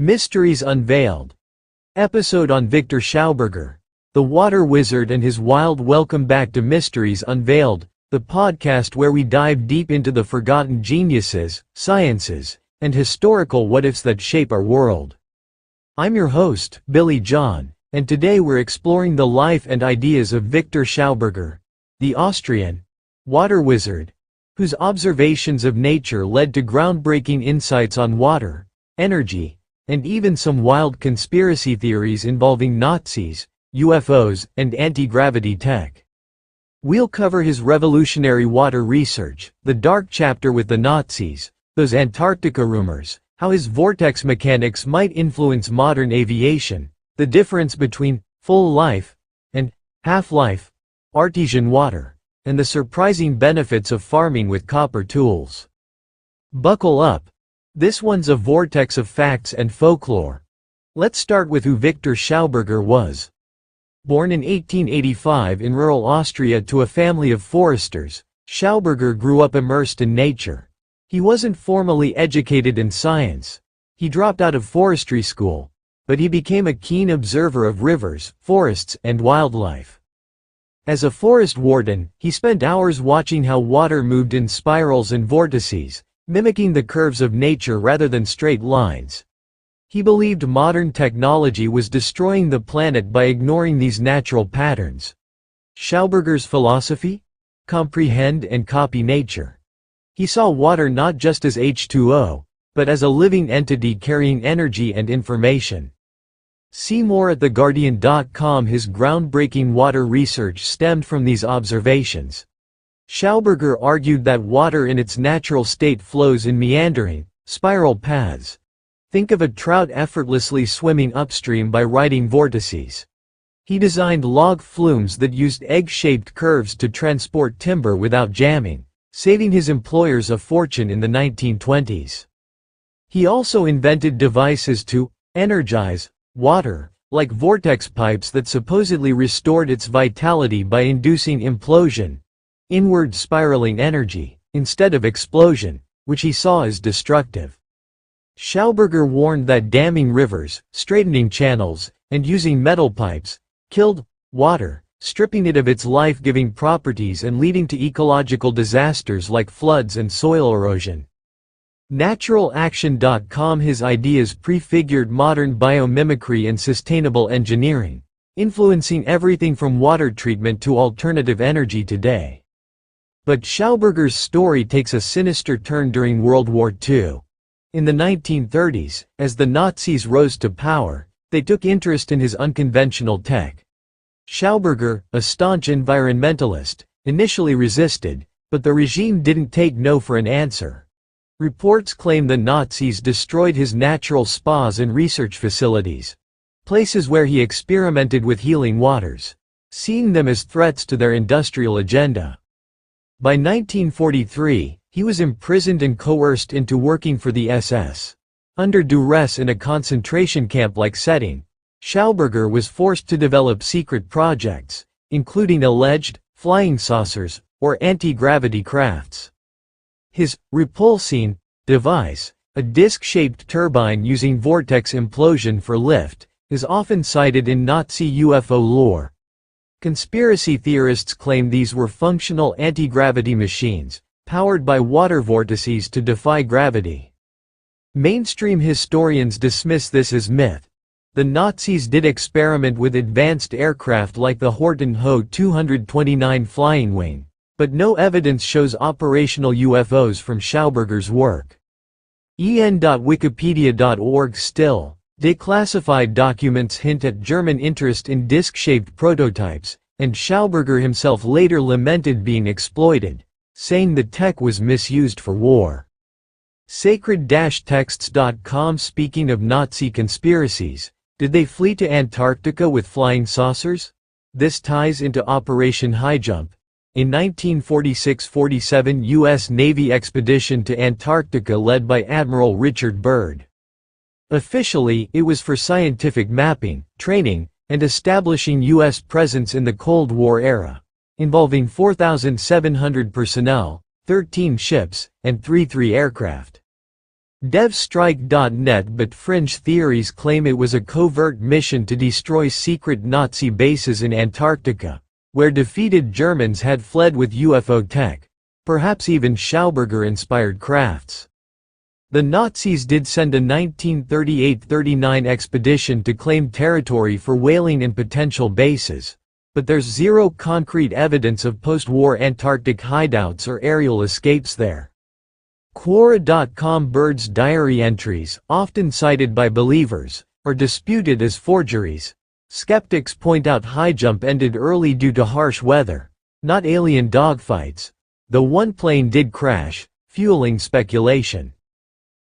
Mysteries Unveiled. Episode on Viktor Schauberger, the water wizard and his wild. Welcome back to Mysteries Unveiled, the podcast where we dive deep into the forgotten geniuses, sciences, and historical what-ifs that shape our world. I'm your host, Billy John, and today we're exploring the life and ideas of Viktor Schauberger, the Austrian water wizard, whose observations of nature led to groundbreaking insights on water, energy, and even some wild conspiracy theories involving Nazis, UFOs, and anti-gravity tech. We'll cover his revolutionary water research, the dark chapter with the Nazis, those Antarctica rumors, how his vortex mechanics might influence modern aviation, the difference between full life and half-life artesian water, and the surprising benefits of farming with copper tools. Buckle up. This one's a vortex of facts and folklore. Let's start with who Viktor Schauberger was. Born in 1885 in rural Austria to a family of foresters, Schauberger grew up immersed in nature. He wasn't formally educated in science. He dropped out of forestry school, but he became a keen observer of rivers, forests, and wildlife. As a forest warden, he spent hours watching how water moved in spirals and vortices, mimicking the curves of nature rather than straight lines. He believed modern technology was destroying the planet by ignoring these natural patterns. Schauberger's philosophy? Comprehend and copy nature. He saw water not just as H2O, but as a living entity carrying energy and information. See more at theguardian.com. His groundbreaking water research stemmed from these observations. Schauberger argued that water in its natural state flows in meandering, spiral paths. Think of a trout effortlessly swimming upstream by riding vortices. He designed log flumes that used egg-shaped curves to transport timber without jamming, saving his employers a fortune in the 1920s. He also invented devices to energize water, like vortex pipes that supposedly restored its vitality by inducing implosion, inward spiraling energy, instead of explosion, which he saw as destructive. Schauberger warned that damming rivers, straightening channels, and using metal pipes killed water, stripping it of its life-giving properties and leading to ecological disasters like floods and soil erosion. NaturalAction.com. His ideas prefigured modern biomimicry and sustainable engineering, influencing everything from water treatment to alternative energy today. But Schauberger's story takes a sinister turn during World War II. In the 1930s, as the Nazis rose to power, they took interest in his unconventional tech. Schauberger, a staunch environmentalist, initially resisted, but the regime didn't take no for an answer. Reports claim the Nazis destroyed his natural spas and research facilities, places where he experimented with healing waters, seeing them as threats to their industrial agenda. By 1943, he was imprisoned and coerced into working for the SS. Under duress in a concentration camp-like setting, Schauberger was forced to develop secret projects, including alleged flying saucers or anti-gravity crafts. His repulsine device, a disc-shaped turbine using vortex implosion for lift, is often cited in Nazi UFO lore. Conspiracy theorists claim these were functional anti-gravity machines, powered by water vortices to defy gravity. Mainstream historians dismiss this as myth. The Nazis did experiment with advanced aircraft like the Horten Ho 229 flying wing, but no evidence shows operational UFOs from Schauberger's work. en.wikipedia.org. Still, declassified documents hint at German interest in disc-shaped prototypes, and Schauberger himself later lamented being exploited, saying the tech was misused for war. Sacred-texts.com. Speaking of Nazi conspiracies, did they flee to Antarctica with flying saucers? This ties into Operation Highjump, a 1946-47 U.S. Navy expedition to Antarctica led by Admiral Richard Byrd. Officially, it was for scientific mapping, training, and establishing U.S. presence in the Cold War era, involving 4,700 personnel, 13 ships, and 33 aircraft. devstrike.net, but fringe theories claim it was a covert mission to destroy secret Nazi bases in Antarctica, where defeated Germans had fled with UFO tech, perhaps even Schauberger-inspired crafts. The Nazis did send a 1938–39 expedition to claim territory for whaling and potential bases, but there's zero concrete evidence of post-war Antarctic hideouts or aerial escapes there. Quora.com birds' diary entries, often cited by believers, are disputed as forgeries. Skeptics point out highjump ended early due to harsh weather, not alien dogfights, though one plane did crash, fueling speculation.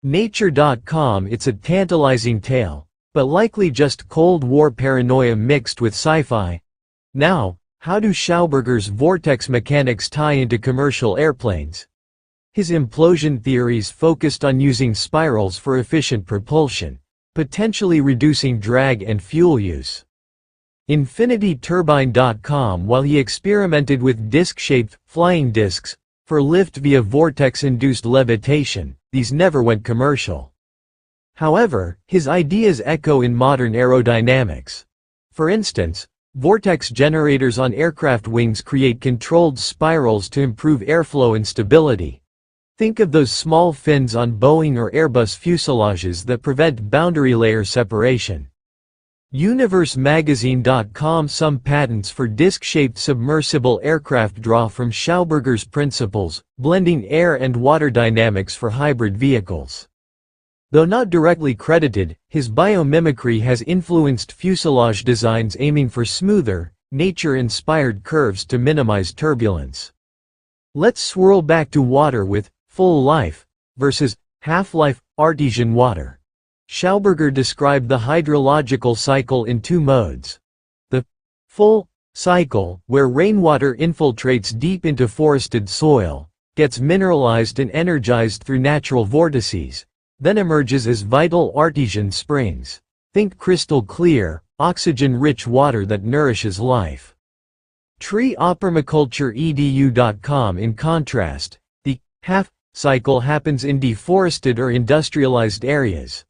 Nature.com, it's a tantalizing tale, but likely just Cold War paranoia mixed with sci-fi. Now, how do Schauberger's vortex mechanics tie into commercial airplanes? His implosion theories focused on using spirals for efficient propulsion, potentially reducing drag and fuel use. InfinityTurbine.com, while he experimented with disc-shaped, flying discs, for lift via vortex-induced levitation, these never went commercial. However, his ideas echo in modern aerodynamics. For instance, vortex generators on aircraft wings create controlled spirals to improve airflow and stability. Think of those small fins on Boeing or Airbus fuselages that prevent boundary layer separation. UniverseMagazine.com, some patents for disc-shaped submersible aircraft draw from Schauberger's principles, blending air and water dynamics for hybrid vehicles. Though not directly credited, his biomimicry has influenced fuselage designs aiming for smoother, nature-inspired curves to minimize turbulence. Let's swirl back to water with full life versus half-life artesian water. Schauberger described the hydrological cycle in two modes. The full cycle, where rainwater infiltrates deep into forested soil, gets mineralized and energized through natural vortices, then emerges as vital artesian springs. Think crystal clear, oxygen-rich water that nourishes life. TreeOpermaculture.edu.com, in contrast, the half cycle happens in deforested or industrialized areas.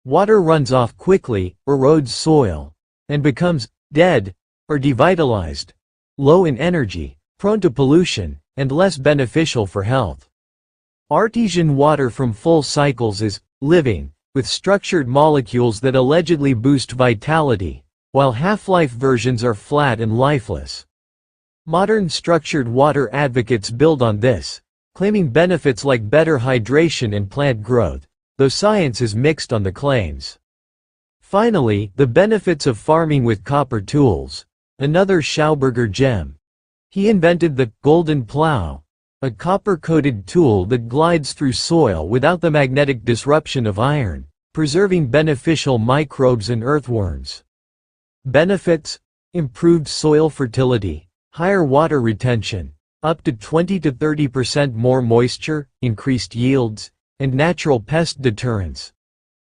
Water runs off quickly, erodes soil, and becomes dead or devitalized, low in energy, prone to pollution, and less beneficial for health. Artesian water from full cycles is living, with structured molecules that allegedly boost vitality, while half-life versions are flat and lifeless. Modern structured water advocates build on this, claiming benefits like better hydration and plant growth, though science is mixed on the claims. Finally, the benefits of farming with copper tools, another Schauberger gem. He invented the golden plow, a copper-coated tool that glides through soil without the magnetic disruption of iron, preserving beneficial microbes and earthworms. Benefits: improved soil fertility, higher water retention, up to 20 to 30% more moisture, increased yields, and natural pest deterrence.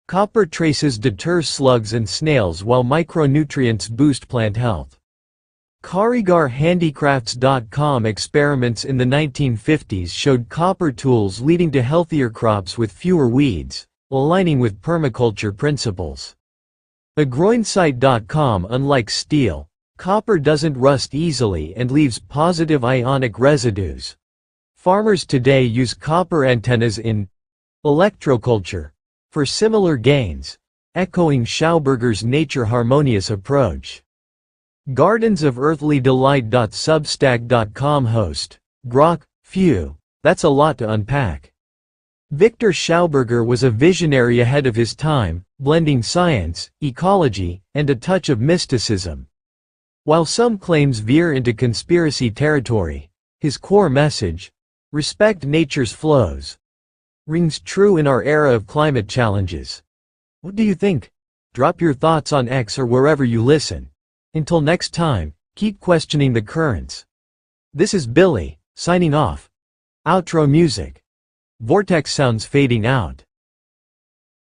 Copper traces deter slugs and snails while micronutrients boost plant health. KarigarHandicrafts.com, experiments in the 1950s showed copper tools leading to healthier crops with fewer weeds, aligning with permaculture principles. Agroinsite.com, unlike steel, copper doesn't rust easily and leaves positive ionic residues. Farmers today use copper antennas in electroculture for similar gains, echoing Schauberger's nature-harmonious approach. Gardens of Earthly Delight.substack.com host, Grok, phew, that's a lot to unpack. Viktor Schauberger was a visionary ahead of his time, blending science, ecology, and a touch of mysticism. While some claims veer into conspiracy territory, his core message, respect nature's flows, rings true in our era of climate challenges. What do you think? Drop your thoughts on X or wherever you listen. Until next time, keep questioning the currents. This is Billy, signing off. Outro music. Vortex sounds fading out.